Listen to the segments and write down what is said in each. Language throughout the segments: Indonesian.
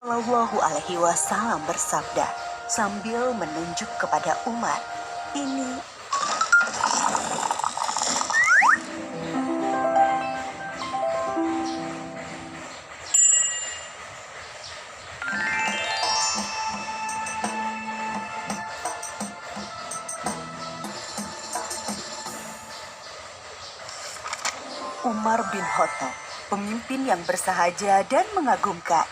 Shallallahu Alaihi Wasallam bersabda sambil menunjuk kepada Umar, ini Umar bin Khattab, pemimpin yang bersahaja dan mengagumkan.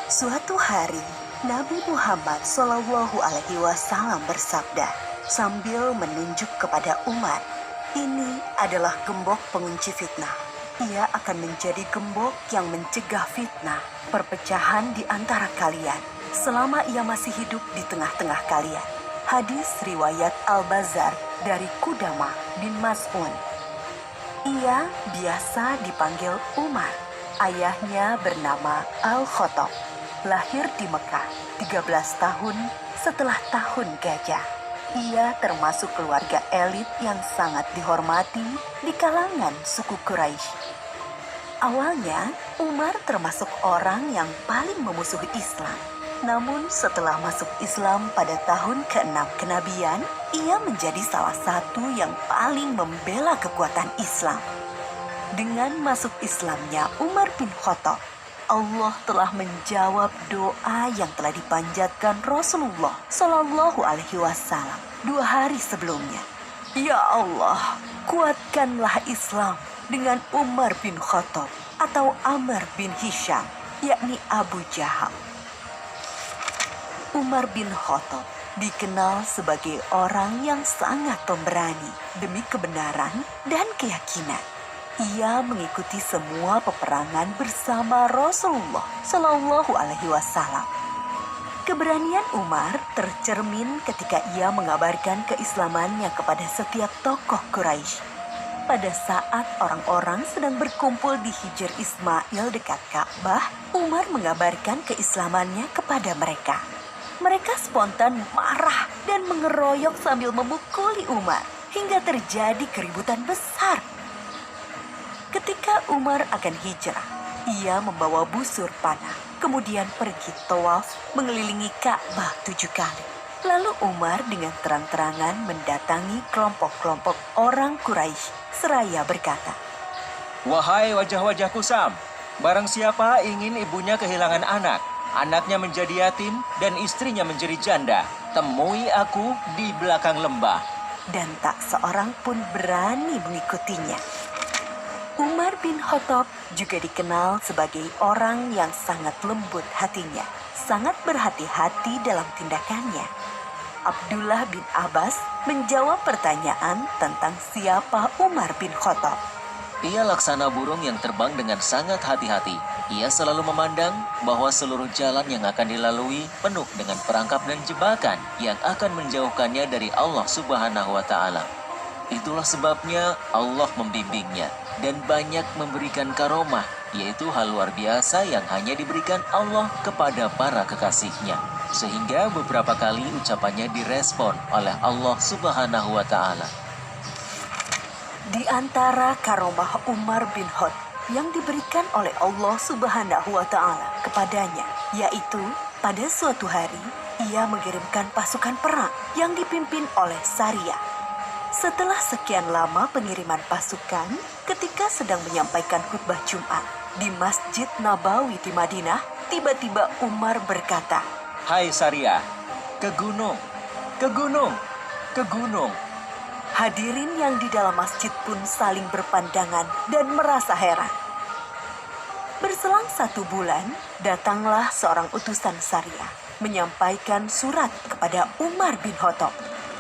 Suatu hari, Nabi Muhammad Shallallahu Alaihi Wasallam bersabda sambil menunjuk kepada Umar, ini adalah gembok pengunci fitnah. Ia akan menjadi gembok yang mencegah fitnah, perpecahan di antara kalian, selama ia masih hidup di tengah-tengah kalian. Hadis riwayat Al-Bazar dari Qudamah bin Mas'un. Ia biasa dipanggil Umar. Ayahnya bernama Al-Khattab. Lahir di Mekah 13 tahun setelah tahun gajah. Ia termasuk keluarga elit yang sangat dihormati di kalangan suku Quraisy. Awalnya, Umar termasuk orang yang paling memusuhi Islam. Namun setelah masuk Islam pada tahun ke-6 kenabian, ia menjadi salah satu yang paling membela kekuatan Islam. Dengan masuk Islamnya Umar bin Khattab, Allah telah menjawab doa yang telah dipanjatkan Rasulullah Shallallahu Alaihi Wasallam 2 hari sebelumnya. Ya Allah, kuatkanlah Islam dengan Umar bin Khattab atau Amr bin Hisham, yakni Abu Jahal. Umar bin Khattab dikenal sebagai orang yang sangat pemberani demi kebenaran dan keyakinan. Ia mengikuti semua peperangan bersama Rasulullah Shallallahu Alaihi Wasallam. Keberanian Umar tercermin ketika ia mengabarkan keislamannya kepada setiap tokoh Quraisy. Pada saat orang-orang sedang berkumpul di Hijr Ismail dekat Ka'bah, Umar mengabarkan keislamannya kepada mereka. Mereka spontan marah dan mengeroyok sambil memukuli Umar hingga terjadi keributan besar. Ketika Umar akan hijrah, ia membawa busur panah, kemudian pergi tawaf mengelilingi Ka'bah 7 kali. Lalu Umar dengan terang-terangan mendatangi kelompok-kelompok orang Quraisy seraya berkata, Wahai wajah-wajah kusam, barang siapa ingin ibunya kehilangan anak, anaknya menjadi yatim dan istrinya menjadi janda, temui aku di belakang lembah. Dan tak seorang pun berani mengikutinya. Umar bin Khattab juga dikenal sebagai orang yang sangat lembut hatinya, sangat berhati-hati dalam tindakannya. Abdullah bin Abbas menjawab pertanyaan tentang siapa Umar bin Khattab. Ia laksana burung yang terbang dengan sangat hati-hati. Ia selalu memandang bahwa seluruh jalan yang akan dilalui penuh dengan perangkap dan jebakan yang akan menjauhkannya dari Allah Subhanahu wa Ta'ala. Itulah sebabnya Allah membimbingnya dan banyak memberikan karomah, yaitu hal luar biasa yang hanya diberikan Allah kepada para kekasihnya. Sehingga beberapa kali ucapannya direspon oleh Allah Subhanahu wa Ta'ala. Di antara karomah Umar bin Khattab yang diberikan oleh Allah Subhanahu wa Ta'ala kepadanya, yaitu pada suatu hari ia mengirimkan pasukan perang yang dipimpin oleh Sariyah. Setelah sekian lama pengiriman pasukan, ketika sedang menyampaikan khutbah Jumat di Masjid Nabawi di Madinah, tiba-tiba Umar berkata, Hai Sariyah, ke gunung, ke gunung, ke gunung. Hadirin yang di dalam masjid pun saling berpandangan dan merasa heran. Berselang 1 bulan, datanglah seorang utusan Sariyah menyampaikan surat kepada Umar bin Khattab.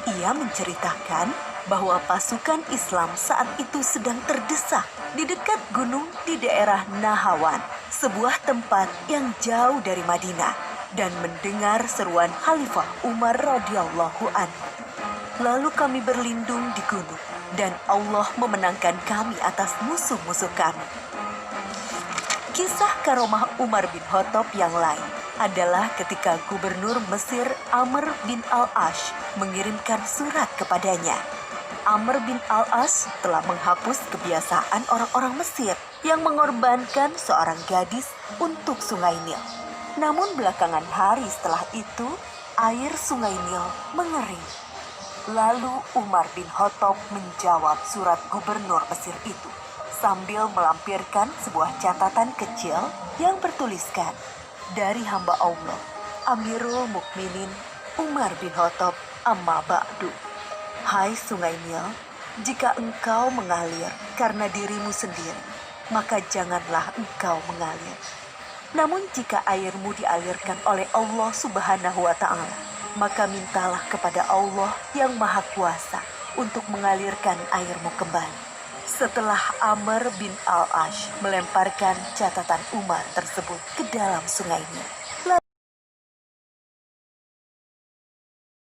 Ia menceritakan bahwa pasukan Islam saat itu sedang terdesak di dekat gunung di daerah Nahawan, sebuah tempat yang jauh dari Madinah, dan mendengar seruan Khalifah Umar radhiyallahu anhu. Lalu kami berlindung di gunung, dan Allah memenangkan kami atas musuh-musuh kami. Kisah karomah Umar bin Khattab yang lain adalah ketika Gubernur Mesir Amr bin al-Ash mengirimkan surat kepadanya. Amr bin Al-As telah menghapus kebiasaan orang-orang Mesir yang mengorbankan seorang gadis untuk Sungai Nil. Namun belakangan hari setelah itu, air Sungai Nil mengering. Lalu Umar bin Khattab menjawab surat gubernur Mesir itu sambil melampirkan sebuah catatan kecil yang bertuliskan, dari hamba Allah, Amirul Mukminin Umar bin Khattab, amma ba'du. Hai Sungai Nil, jika engkau mengalir karena dirimu sendiri, maka janganlah engkau mengalir. Namun jika airmu dialirkan oleh Allah Subhanahu wa Ta'ala, maka mintalah kepada Allah yang Maha Kuasa untuk mengalirkan airmu kembali. Setelah Amr bin Al-Ash melemparkan catatan Umar tersebut ke dalam Sungai Nil,